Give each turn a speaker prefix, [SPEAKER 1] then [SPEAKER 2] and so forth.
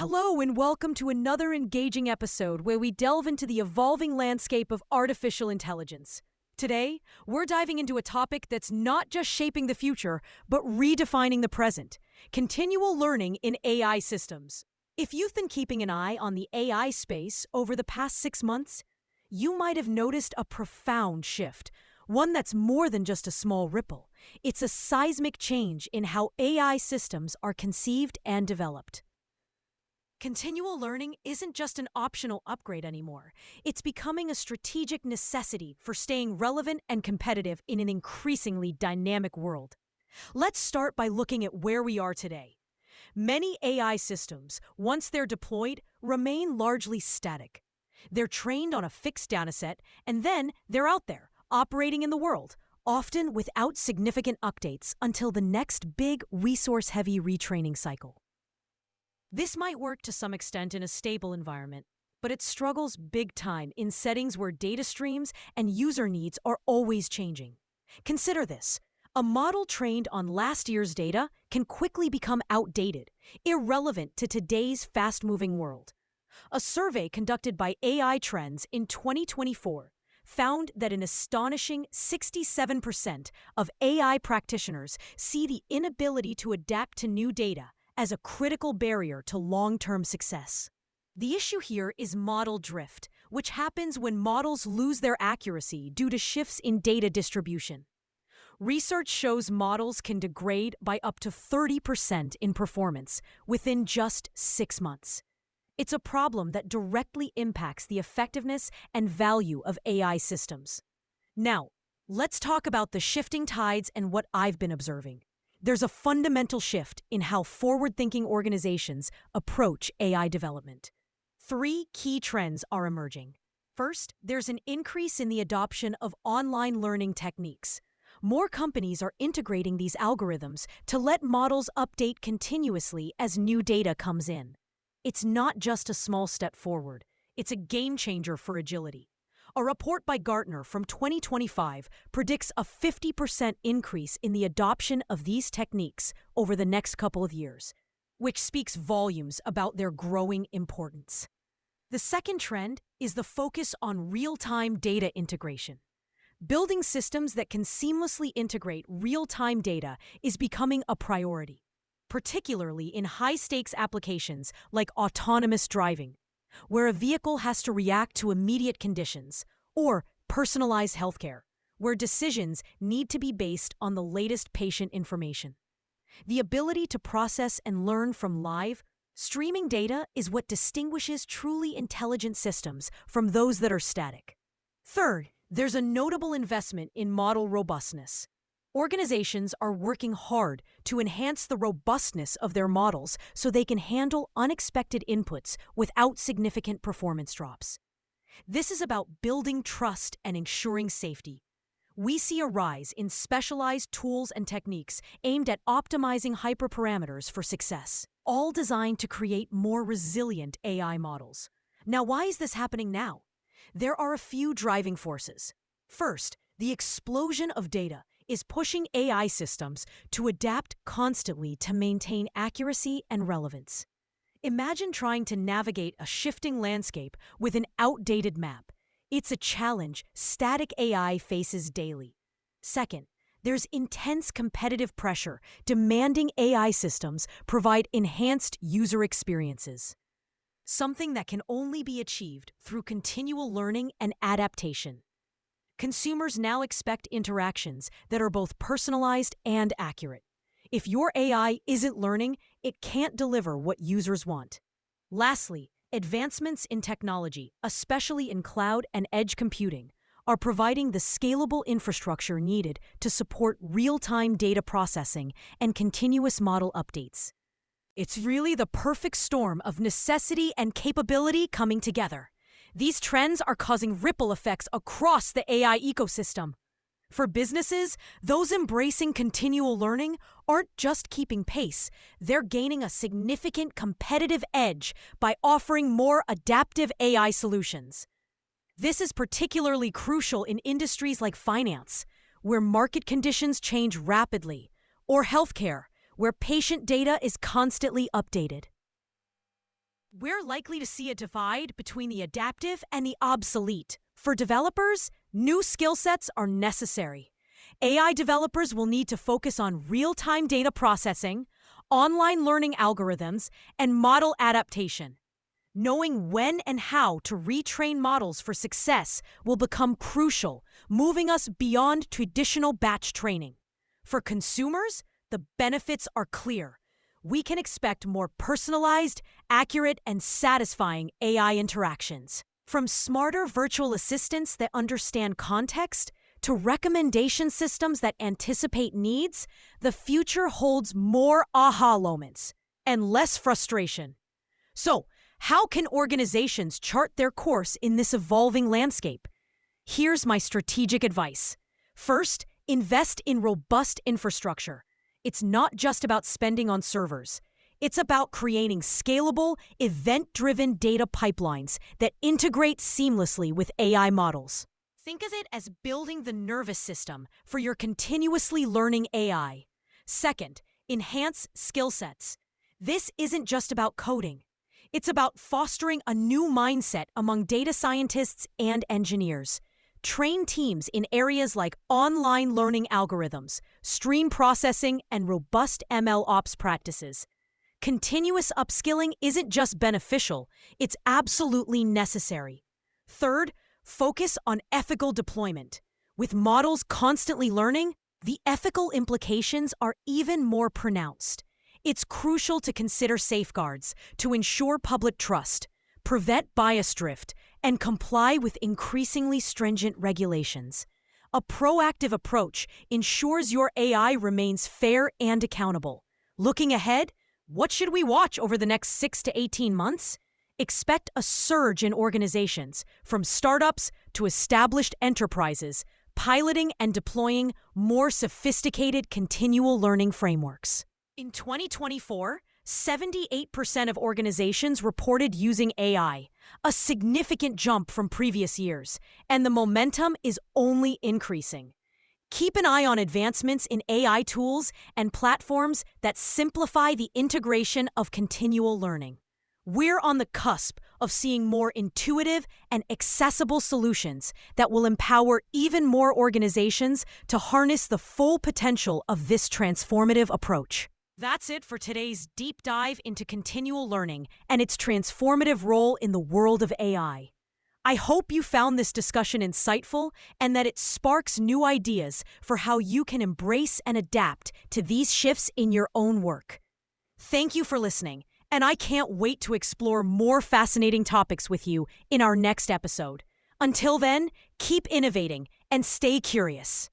[SPEAKER 1] Hello, and welcome to another engaging episode where we delve into the evolving landscape of artificial intelligence. Today, we're diving into a topic that's not just shaping the future, but redefining the present: continual learning in AI systems. If you've been keeping an eye on the AI space over the past 6 months, you might have noticed a profound shift, one that's more than just a small ripple. It's a seismic change in how AI systems are conceived and developed. Continual learning isn't just an optional upgrade anymore. It's becoming a strategic necessity for staying relevant and competitive in an increasingly dynamic world. Let's start by looking at where we are today. Many AI systems, once they're deployed, remain largely static. They're trained on a fixed dataset, and then they're out there, operating in the world, often without significant updates until the next big resource-heavy retraining cycle. This might work to some extent in a stable environment, but it struggles big time in settings where data streams and user needs are always changing. Consider this. A model trained on last year's data can quickly become outdated, irrelevant to today's fast-moving world. A survey conducted by AI Trends in 2024 found that an astonishing 67% of AI practitioners see the inability to adapt to new data as a critical barrier to long-term success. The issue here is model drift, which happens when models lose their accuracy due to shifts in data distribution. Research shows models can degrade by up to 30% in performance within just 6 months. It's a problem that directly impacts the effectiveness and value of AI systems. Now, let's talk about the shifting tides and what I've been observing. There's a fundamental shift in how forward-thinking organizations approach AI development. 3 key trends are emerging. First, there's an increase in the adoption of online learning techniques. More companies are integrating these algorithms to let models update continuously as new data comes in. It's not just a small step forward, it's a game changer for agility. A report by Gartner from 2025 predicts a 50% increase in the adoption of these techniques over the next couple of years, which speaks volumes about their growing importance. The second trend is the focus on real-time data integration. Building systems that can seamlessly integrate real-time data is becoming a priority, particularly in high-stakes applications like autonomous driving, where a vehicle has to react to immediate conditions, or personalized healthcare, where decisions need to be based on the latest patient information. The ability to process and learn from live, streaming data is what distinguishes truly intelligent systems from those that are static. Third, there's a notable investment in model robustness. Organizations are working hard to enhance the robustness of their models so they can handle unexpected inputs without significant performance drops. This is about building trust and ensuring safety. We see a rise in specialized tools and techniques aimed at optimizing hyperparameters for success, all designed to create more resilient AI models. Now, why is this happening now? There are a few driving forces. First, the explosion of data is pushing AI systems to adapt constantly to maintain accuracy and relevance. Imagine trying to navigate a shifting landscape with an outdated map. It's a challenge static AI faces daily. Second, there's intense competitive pressure demanding AI systems provide enhanced user experiences, something that can only be achieved through continual learning and adaptation. Consumers now expect interactions that are both personalized and accurate. If your AI isn't learning, it can't deliver what users want. Lastly, advancements in technology, especially in cloud and edge computing, are providing the scalable infrastructure needed to support real-time data processing and continuous model updates. It's really the perfect storm of necessity and capability coming together. These trends are causing ripple effects across the AI ecosystem. For businesses, those embracing continual learning aren't just keeping pace, they're gaining a significant competitive edge by offering more adaptive AI solutions. This is particularly crucial in industries like finance, where market conditions change rapidly, or healthcare, where patient data is constantly updated. We're likely to see a divide between the adaptive and the obsolete. For developers, new skill sets are necessary. AI developers will need to focus on real-time data processing, online learning algorithms, and model adaptation. Knowing when and how to retrain models for success will become crucial, moving us beyond traditional batch training. For consumers, the benefits are clear. We can expect more personalized, accurate, and satisfying AI interactions. From smarter virtual assistants that understand context to recommendation systems that anticipate needs, the future holds more aha moments and less frustration. So, how can organizations chart their course in this evolving landscape? Here's my strategic advice. First, invest in robust infrastructure. It's not just about spending on servers. It's about creating scalable, event-driven data pipelines that integrate seamlessly with AI models. Think of it as building the nervous system for your continuously learning AI. Second, enhance skill sets. This isn't just about coding. It's about fostering a new mindset among data scientists and engineers. Train teams in areas like online learning algorithms, stream processing, and robust ML ops practices. Continuous upskilling isn't just beneficial, it's absolutely necessary. Third, focus on ethical deployment. With models constantly learning, the ethical implications are even more pronounced. It's crucial to consider safeguards to ensure public trust, prevent bias drift, and comply with increasingly stringent regulations. A proactive approach ensures your AI remains fair and accountable. Looking ahead, what should we watch over the next 6 to 18 months? Expect a surge in organizations, from startups to established enterprises, piloting and deploying more sophisticated continual learning frameworks. In 2024, 78% of organizations reported using AI, a significant jump from previous years, and the momentum is only increasing. Keep an eye on advancements in AI tools and platforms that simplify the integration of continual learning. We're on the cusp of seeing more intuitive and accessible solutions that will empower even more organizations to harness the full potential of this transformative approach. That's it for today's deep dive into continual learning and its transformative role in the world of AI. I hope you found this discussion insightful and that it sparks new ideas for how you can embrace and adapt to these shifts in your own work. Thank you for listening, and I can't wait to explore more fascinating topics with you in our next episode. Until then, keep innovating and stay curious.